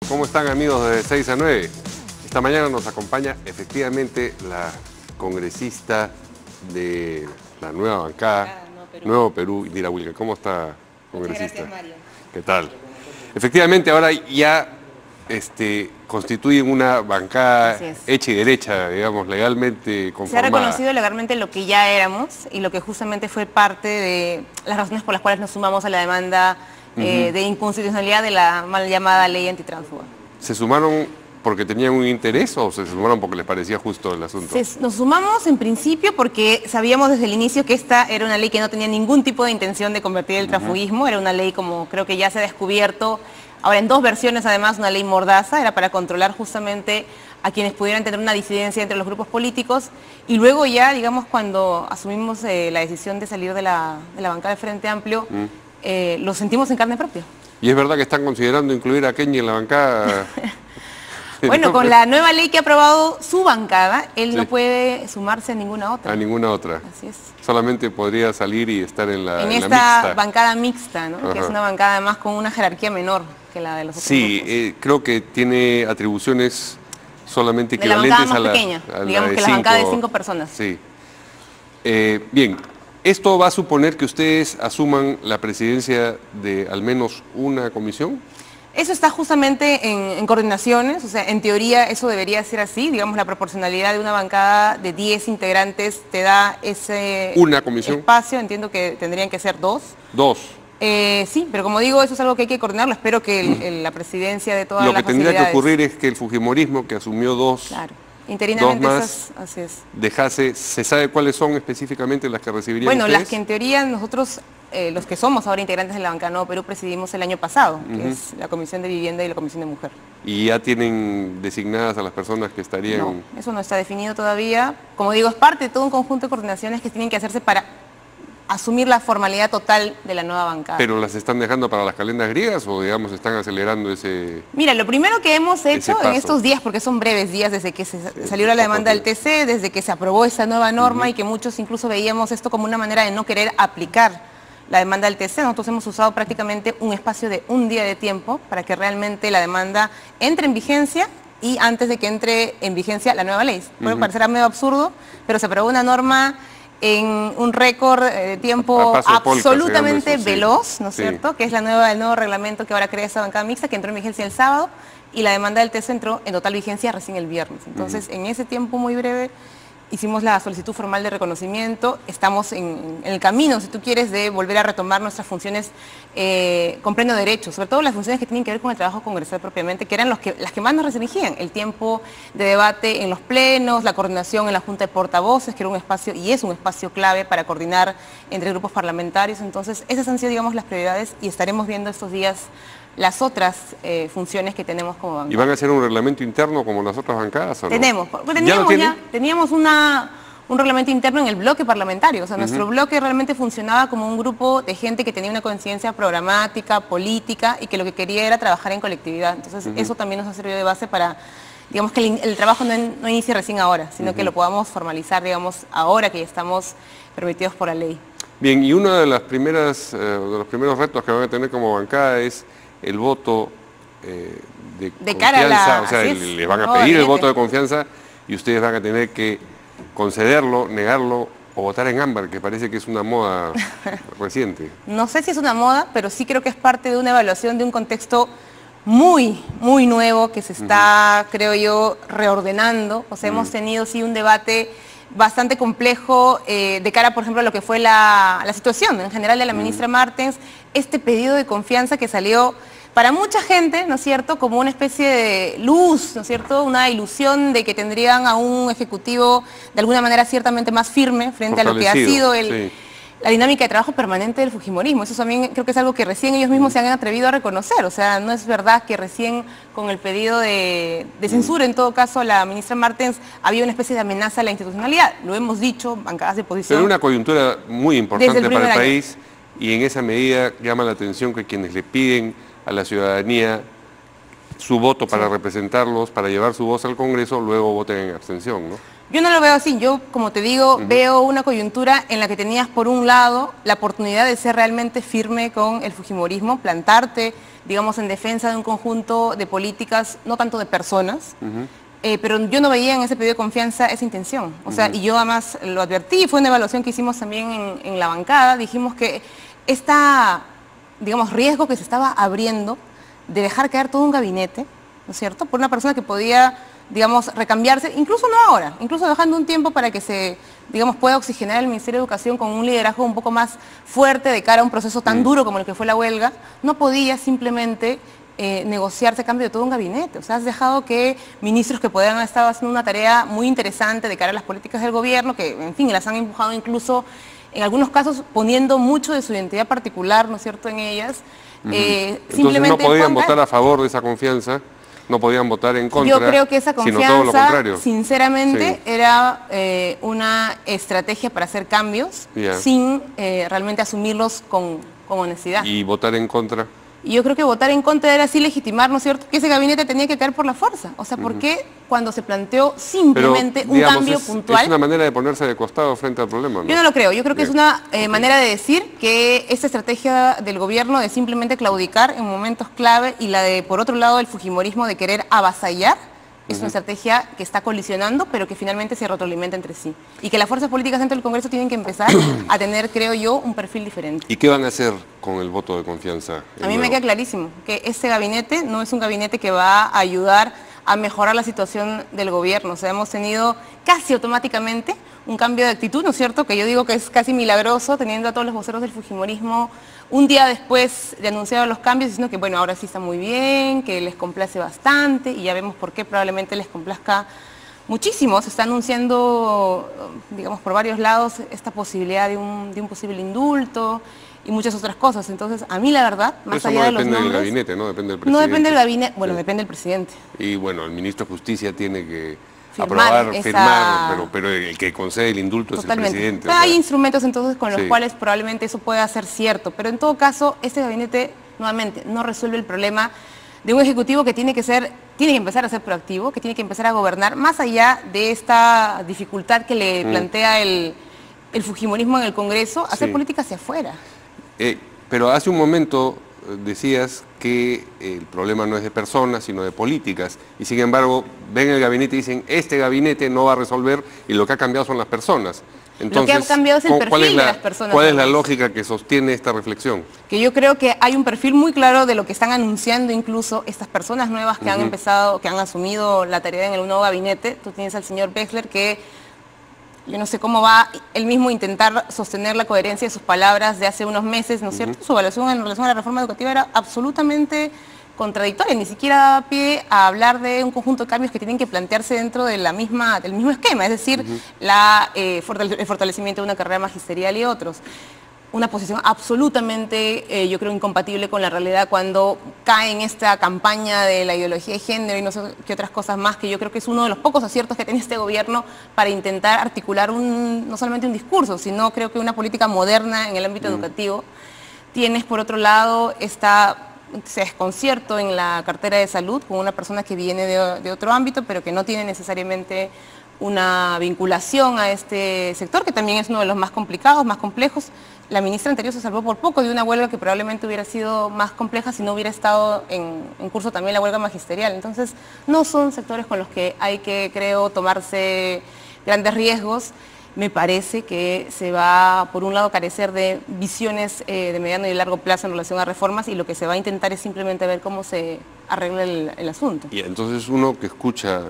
¿Cómo están, amigos de 6 a 9? Esta mañana nos acompaña efectivamente la congresista de la nueva bancada, Nuevo Perú, Indira Wilker. ¿Cómo está, congresista? Muchas gracias, Mario. ¿Qué tal? Efectivamente, ahora ya constituyen una bancada hecha y derecha, digamos, legalmente conformada. Se ha reconocido legalmente lo que ya éramos y lo que justamente fue parte de las razones por las cuales nos sumamos a la demanda de inconstitucionalidad de la mal llamada ley antitránsfuga. ¿Se sumaron porque tenían un interés o se sumaron porque les parecía justo el asunto? Nos sumamos en principio porque sabíamos desde el inicio que esta era una ley que no tenía ningún tipo de intención de convertir el transfugismo, era una ley como creo que ya se ha descubierto, ahora en dos versiones además, una ley mordaza, era para controlar justamente a quienes pudieran tener una disidencia entre los grupos políticos, y luego ya, digamos, cuando asumimos la decisión de salir de la bancada de Frente Amplio, lo sentimos en carne propia. ¿Y es verdad que están considerando incluir a Kenny en la bancada? Bueno, con la nueva ley que ha aprobado su bancada, él no puede sumarse a ninguna otra. A ninguna otra. Así es. Solamente podría salir y estar en la esta mixta. Bancada mixta, ¿no? Que es una bancada además con una jerarquía menor que la de los otros grupos. Creo que tiene atribuciones solamente de la equivalentes bancada más pequeña, digamos que la bancada de 5 personas. Sí. Bien, ¿esto va a suponer que ustedes asuman la presidencia de al menos una comisión? Eso está justamente en coordinaciones, o sea, en teoría eso debería ser así, digamos, la proporcionalidad de una bancada de 10 integrantes te da ese ¿Una comisión? Espacio, entiendo que tendrían que ser 2. ¿2? Sí, pero como digo, eso es algo que hay que coordinarlo, espero que la presidencia de todas las facilidades... Lo que tendría que ocurrir es que el fujimorismo, que asumió 2... Claro. Interinamente dos más, así es. Dejase, ¿se sabe cuáles son específicamente las que recibirían Bueno, ustedes? las que en teoría nosotros, los que somos ahora integrantes de la bancada Nuevo Perú, presidimos el año pasado, que es la Comisión de Vivienda y la Comisión de Mujer. ¿Y ya tienen designadas a las personas que estarían...? No, eso no está definido todavía. Como digo, es parte de todo un conjunto de coordinaciones que tienen que hacerse para asumir la formalidad total de la nueva bancada. ¿Pero las están dejando para las calendas griegas o, digamos, están acelerando ese...? Mira, lo primero que hemos hecho en estos días, porque son breves días desde que salió la demanda del TC, desde que se aprobó esa nueva norma y que muchos incluso veíamos esto como una manera de no querer aplicar la demanda del TC, nosotros hemos usado prácticamente un espacio de un día de tiempo para que realmente la demanda entre en vigencia y antes de que entre en vigencia la nueva ley. Puede parecer medio absurdo, pero se aprobó una norma en un récord de tiempo absolutamente veloz, ¿no es cierto? Que es el nuevo reglamento que ahora crea esta bancada mixta, que entró en vigencia el sábado, y la demanda del TC entró en total vigencia recién el viernes. Entonces, en ese tiempo muy breve, hicimos la solicitud formal de reconocimiento, estamos en el camino, si tú quieres, de volver a retomar nuestras funciones con pleno derecho, sobre todo las funciones que tienen que ver con el trabajo congresal propiamente, que eran las que más nos restringían, el tiempo de debate en los plenos, la coordinación en la Junta de Portavoces, que era un espacio y es un espacio clave para coordinar entre grupos parlamentarios. Entonces, esas han sido, digamos, las prioridades y estaremos viendo estos días las otras funciones que tenemos como bancada. ¿Y van a hacer un reglamento interno como las otras bancadas o no? Teníamos un reglamento interno en el bloque parlamentario, o sea, nuestro bloque realmente funcionaba como un grupo de gente que tenía una conciencia programática, política, y que lo que quería era trabajar en colectividad. Entonces, eso también nos ha servido de base para, digamos, que el trabajo no inicie recién ahora, sino que lo podamos formalizar, digamos, ahora que ya estamos permitidos por la ley. Bien, y uno de los primeros retos que van a tener como bancada es el voto de confianza, o sea, les van a pedir el voto de confianza y ustedes van a tener que concederlo, negarlo o votar en ámbar, que parece que es una moda reciente. No sé si es una moda, pero sí creo que es parte de una evaluación de un contexto muy, muy nuevo que se está, creo yo, reordenando. O sea, hemos tenido sí un debate bastante complejo de cara, por ejemplo, a lo que fue la situación en general de la ministra Martens, este pedido de confianza que salió para mucha gente, ¿no es cierto?, como una especie de luz, ¿no es cierto?, una ilusión de que tendrían a un ejecutivo de alguna manera ciertamente más firme frente a lo que ha sido la dinámica de trabajo permanente del fujimorismo. Eso también creo que es algo que recién ellos mismos se han atrevido a reconocer. O sea, no es verdad que recién con el pedido de censura, en todo caso, a la ministra Martens, había una especie de amenaza a la institucionalidad. Lo hemos dicho, bancadas de oposición. Pero una coyuntura muy importante para el país, y en esa medida llama la atención que quienes le piden a la ciudadanía su voto para representarlos, para llevar su voz al Congreso, luego voten en abstención, ¿no? Yo no lo veo así. Yo, como te digo, veo una coyuntura en la que tenías, por un lado, la oportunidad de ser realmente firme con el fujimorismo, plantarte digamos, en defensa de un conjunto de políticas, no tanto de personas, pero yo no veía en ese pedido de confianza esa intención. O sea, y yo además lo advertí, fue una evaluación que hicimos también en la bancada, dijimos que digamos, riesgo que se estaba abriendo de dejar caer todo un gabinete, ¿no es cierto?, por una persona que podía, digamos, recambiarse, incluso no ahora, incluso dejando un tiempo para que se, digamos, pueda oxigenar el Ministerio de Educación con un liderazgo un poco más fuerte de cara a un proceso tan duro como el que fue la huelga, no podía simplemente negociarse a cambio de todo un gabinete. O sea, has dejado que ministros que podrían haber estado haciendo una tarea muy interesante de cara a las políticas del gobierno, que, en fin, las han empujado incluso, en algunos casos, poniendo mucho de su identidad particular, ¿no es cierto?, en ellas. Entonces no podían votar a favor de esa confianza, no podían votar en contra. Yo creo que esa confianza, sino todo lo contrario. Sinceramente, era una estrategia para hacer cambios sin realmente asumirlos con honestidad. ¿Y votar en contra? Y yo creo que votar en contra era así legitimar, ¿no es cierto?, que ese gabinete tenía que caer por la fuerza. O sea, ¿por qué cuando se planteó simplemente un cambio puntual? Es una manera de ponerse de costado frente al problema, ¿no? Yo no lo creo. Yo creo que es una manera de decir que esta estrategia del gobierno de simplemente claudicar en momentos clave y la de, por otro lado, el fujimorismo de querer avasallar, es una estrategia que está colisionando, pero que finalmente se retroalimenta entre sí. Y que las fuerzas políticas dentro del Congreso tienen que empezar a tener, creo yo, un perfil diferente. ¿Y qué van a hacer con el voto de confianza? A mí me queda clarísimo que este gabinete no es un gabinete que va a ayudar a mejorar la situación del gobierno. O sea, hemos tenido casi automáticamente un cambio de actitud, ¿no es cierto?, que yo digo que es casi milagroso, teniendo a todos los voceros del fujimorismo un día después de anunciar los cambios, diciendo que bueno, ahora sí está muy bien, que les complace bastante, y ya vemos por qué probablemente les complazca muchísimo. Se está anunciando, digamos, por varios lados esta posibilidad de un posible indulto y muchas otras cosas. Entonces, a mí la verdad, más allá de los nombres... Eso no depende del gabinete, ¿no? Depende del presidente. No depende del gabinete, bueno, depende del presidente. Y bueno, el ministro de Justicia tiene que firmar, pero el que concede el indulto es el presidente. Hay instrumentos entonces con los cuales probablemente eso pueda ser cierto, pero en todo caso, este gabinete, nuevamente, no resuelve el problema de un ejecutivo que tiene que empezar a ser proactivo, que tiene que empezar a gobernar, más allá de esta dificultad que le plantea el fujimorismo en el Congreso, hacer política hacia afuera. Pero hace un momento decías que el problema no es de personas, sino de políticas, y sin embargo ven el gabinete y dicen, este gabinete no va a resolver, y lo que ha cambiado son las personas. Entonces, lo que ha cambiado es el perfil de las personas. ¿Cuál es la lógica que sostiene esta reflexión? Que yo creo que hay un perfil muy claro de lo que están anunciando incluso estas personas nuevas que han empezado, que han asumido la tarea en el nuevo gabinete. Tú tienes al señor Bexler, que yo no sé cómo va él mismo a intentar sostener la coherencia de sus palabras de hace unos meses, ¿no es cierto? Su evaluación en relación a la reforma educativa era absolutamente contradictoria, ni siquiera da pie a hablar de un conjunto de cambios que tienen que plantearse dentro de del mismo esquema, es decir, el fortalecimiento de una carrera magisterial y otros. Una posición absolutamente, yo creo, incompatible con la realidad cuando cae en esta campaña de la ideología de género y no sé qué otras cosas más, que yo creo que es uno de los pocos aciertos que tiene este gobierno para intentar articular no solamente un discurso, sino creo que una política moderna en el ámbito educativo. Tienes, por otro lado, ese desconcierto en la cartera de salud con una persona que viene de otro ámbito, pero que no tiene necesariamente una vinculación a este sector, que también es uno de los más complicados, más complejos. La ministra anterior se salvó por poco de una huelga que probablemente hubiera sido más compleja si no hubiera estado en curso también la huelga magisterial. Entonces, no son sectores con los que hay que, creo, tomarse grandes riesgos. Me parece que se va, por un lado, a carecer de visiones de mediano y largo plazo en relación a reformas, y lo que se va a intentar es simplemente ver cómo se arregla el asunto. Y entonces uno que escucha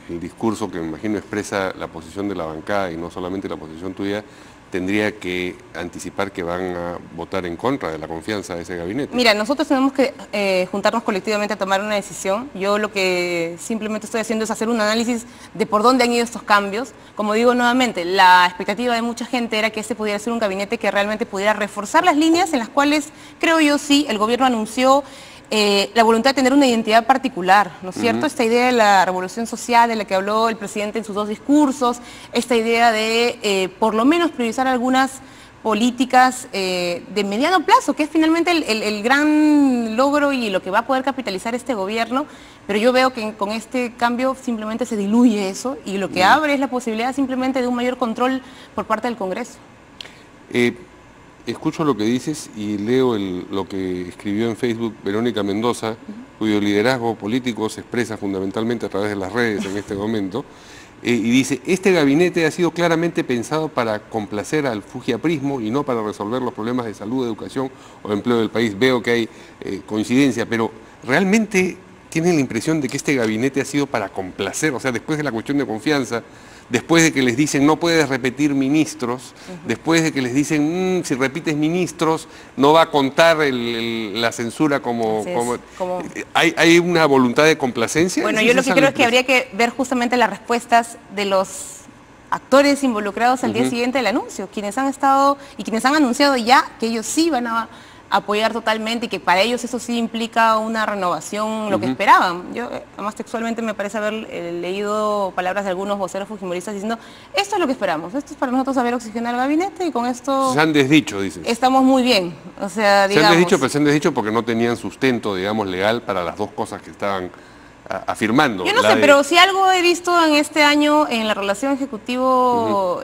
el discurso que me imagino expresa la posición de la bancada y no solamente la posición tuya, tendría que anticipar que van a votar en contra de la confianza de ese gabinete. Mira, nosotros tenemos que juntarnos colectivamente a tomar una decisión. Yo lo que simplemente estoy haciendo es hacer un análisis de por dónde han ido estos cambios. Como digo nuevamente, la expectativa de mucha gente era que este pudiera ser un gabinete que realmente pudiera reforzar las líneas en las cuales, creo yo, sí, el gobierno anunció la voluntad de tener una identidad particular, ¿no es cierto? Esta idea de la revolución social de la que habló el presidente en sus dos discursos, esta idea de por lo menos priorizar algunas políticas de mediano plazo, que es finalmente el gran logro y lo que va a poder capitalizar este gobierno, pero yo veo que con este cambio simplemente se diluye eso y lo que abre es la posibilidad simplemente de un mayor control por parte del Congreso. escucho lo que dices y leo lo que escribió en Facebook Verónica Mendoza, cuyo liderazgo político se expresa fundamentalmente a través de las redes en este momento, y dice, este gabinete ha sido claramente pensado para complacer al fujiaprismo y no para resolver los problemas de salud, educación o empleo del país. Veo que hay coincidencia, pero realmente tienen la impresión de que este gabinete ha sido para complacer, o sea, después de la cuestión de confianza, después de que les dicen no puedes repetir ministros, después de que les dicen si repites ministros no va a contar la censura como... ¿Hay una voluntad de complacencia? Bueno, yo lo que creo es que habría que ver justamente las respuestas de los actores involucrados al día siguiente del anuncio, quienes han estado y quienes han anunciado ya que ellos sí van a apoyar totalmente y que para ellos eso sí implica una renovación, lo que esperaban. Yo, además textualmente me parece haber leído palabras de algunos voceros fujimoristas diciendo, esto es lo que esperamos, esto es para nosotros saber oxigenar el gabinete y con esto... Se han desdicho, dicen. Estamos muy bien, o sea, digamos... Se han desdicho, pero se han desdicho porque no tenían sustento, digamos, legal para las dos cosas que estaban afirmando. Yo no sé, pero si algo he visto en este año en la relación ejecutivo...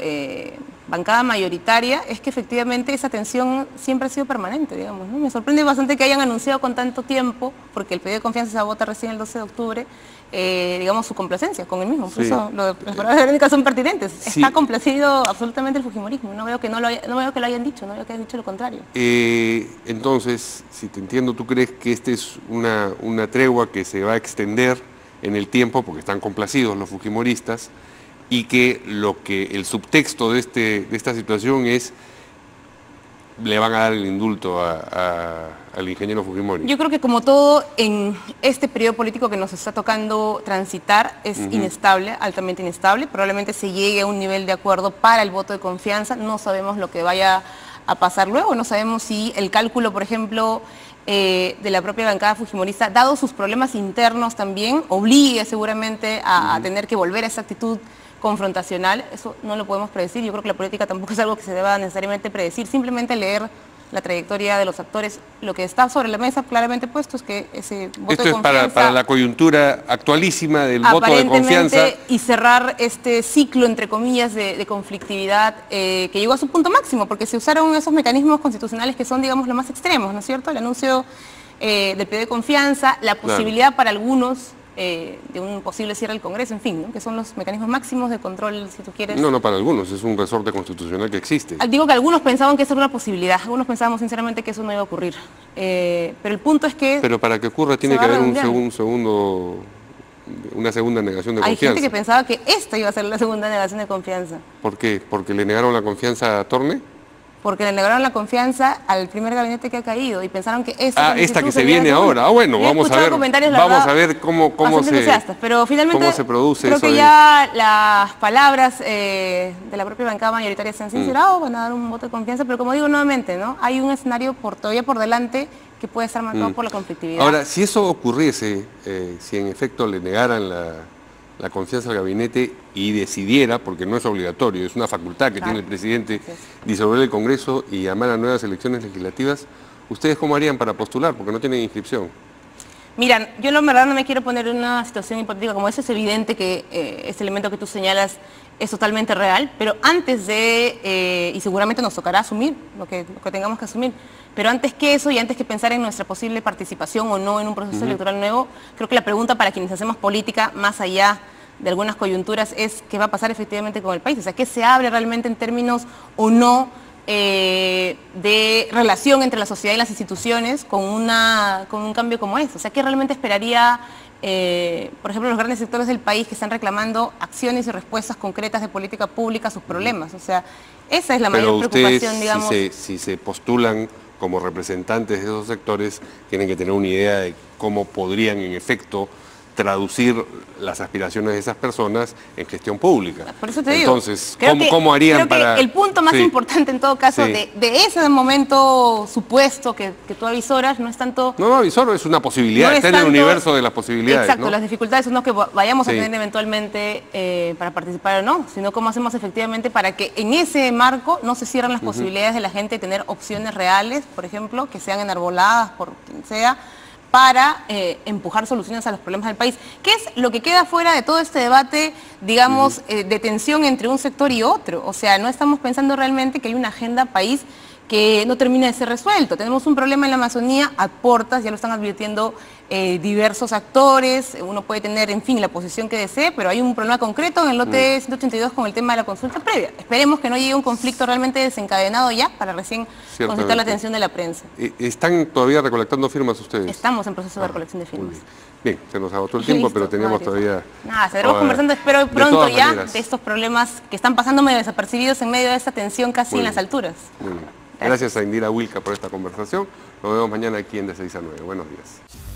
bancada mayoritaria, es que efectivamente esa tensión siempre ha sido permanente, digamos, ¿no? Me sorprende bastante que hayan anunciado con tanto tiempo, porque el pedido de confianza se vota recién el 12 de octubre, digamos, su complacencia con el mismo. Por eso las palabras de Verónica son pertinentes. Está complacido absolutamente el fujimorismo. No veo que lo hayan dicho, no veo que hayan dicho lo contrario. Entonces, si te entiendo, ¿tú crees que esta es una tregua que se va a extender en el tiempo, porque están complacidos los fujimoristas, y que el subtexto de esta situación es, le van a dar el indulto al ingeniero Fujimori? Yo creo que como todo en este periodo político que nos está tocando transitar es inestable, altamente inestable, probablemente se llegue a un nivel de acuerdo para el voto de confianza, no sabemos lo que vaya a pasar luego, no sabemos si el cálculo, por ejemplo, de la propia bancada fujimorista, dado sus problemas internos también, obligue seguramente a tener que volver a esa actitud confrontacional. Eso no lo podemos predecir. Yo creo que la política tampoco es algo que se deba necesariamente predecir, simplemente leer la trayectoria de los actores. Lo que está sobre la mesa claramente puesto es que ese voto de confianza... Esto es para la coyuntura actualísima del voto de confianza. Y cerrar este ciclo, entre comillas, de conflictividad que llegó a su punto máximo, porque se usaron esos mecanismos constitucionales que son, digamos, los más extremos, ¿no es cierto? El anuncio del pedido de confianza, la posibilidad para algunos de un posible cierre del Congreso, en fin, ¿no? Que son los mecanismos máximos de control, si tú quieres. No para algunos, es un resorte constitucional que existe. Digo que algunos pensaban que eso era una posibilidad, algunos pensábamos sinceramente que eso no iba a ocurrir. Pero el punto es que... Pero para que ocurra tiene que haber una segunda negación de confianza. Hay gente que pensaba que esta iba a ser la segunda negación de confianza. ¿Por qué? ¿Porque le negaron la confianza a Torne? Porque le negaron la confianza al primer gabinete que ha caído y pensaron que esta que se viene ahora. Bueno, vamos a ver cómo pero finalmente se produce creo eso. Que ya las palabras de la propia bancada mayoritaria se han sincerado, van a dar un voto de confianza, pero como digo nuevamente, ¿no? Hay un escenario todavía por delante que puede estar marcado por la conflictividad. Ahora, si eso ocurriese, si en efecto le negaran la confianza al gabinete y decidiera, porque no es obligatorio, es una facultad que tiene el presidente, disolver el Congreso y llamar a nuevas elecciones legislativas, ¿ustedes cómo harían para postular? Porque no tienen inscripción. Miran, yo la verdad no me quiero poner en una situación hipotética como esa. Es evidente que este elemento que tú señalas es totalmente real, pero antes de, y seguramente nos tocará asumir lo que tengamos que asumir, pero antes que eso y antes que pensar en nuestra posible participación o no en un proceso electoral nuevo, creo que la pregunta para quienes hacemos política, más allá de algunas coyunturas, es qué va a pasar efectivamente con el país. O sea, qué se abre realmente en términos o no de relación entre la sociedad y las instituciones con un cambio como este. O sea, ¿qué realmente esperaría, por ejemplo, los grandes sectores del país que están reclamando acciones y respuestas concretas de política pública a sus problemas? O sea, esa es la mayor preocupación, digamos. Si se postulan como representantes de esos sectores, tienen que tener una idea de cómo podrían, en efecto, traducir las aspiraciones de esas personas en gestión pública. Por eso te digo. Entonces, ¿cómo harían para...? El punto más importante en todo caso de ese momento supuesto que tú avisoras no es tanto... No, avisoro es una posibilidad, está en el universo de las posibilidades. Exacto, las dificultades son no que vayamos a tener eventualmente para participar o no, sino cómo hacemos efectivamente para que en ese marco no se cierren las posibilidades de la gente de tener opciones reales, por ejemplo, que sean enarboladas por quien sea, para empujar soluciones a los problemas del país. ¿Qué es lo que queda fuera de todo este debate, digamos, de tensión entre un sector y otro? O sea, no estamos pensando realmente que hay una agenda país que no termina de ser resuelto. Tenemos un problema en la Amazonía a portas, ya lo están advirtiendo diversos actores, uno puede tener, en fin, la posición que desee, pero hay un problema concreto en el lote 182 con el tema de la consulta previa. Esperemos que no llegue un conflicto realmente desencadenado ya para recién concentrar la atención de la prensa. ¿Están todavía recolectando firmas ustedes? Estamos en proceso de recolección de firmas. Bien, se nos agotó el tiempo, pero teníamos todavía... Nada, seguiremos conversando, espero pronto ya, de estos problemas que están pasando medio desapercibidos en medio de esta tensión casi en las alturas. Muy bien. Gracias a Indira Wilca por esta conversación. Nos vemos mañana aquí en De 6 a 9. Buenos días.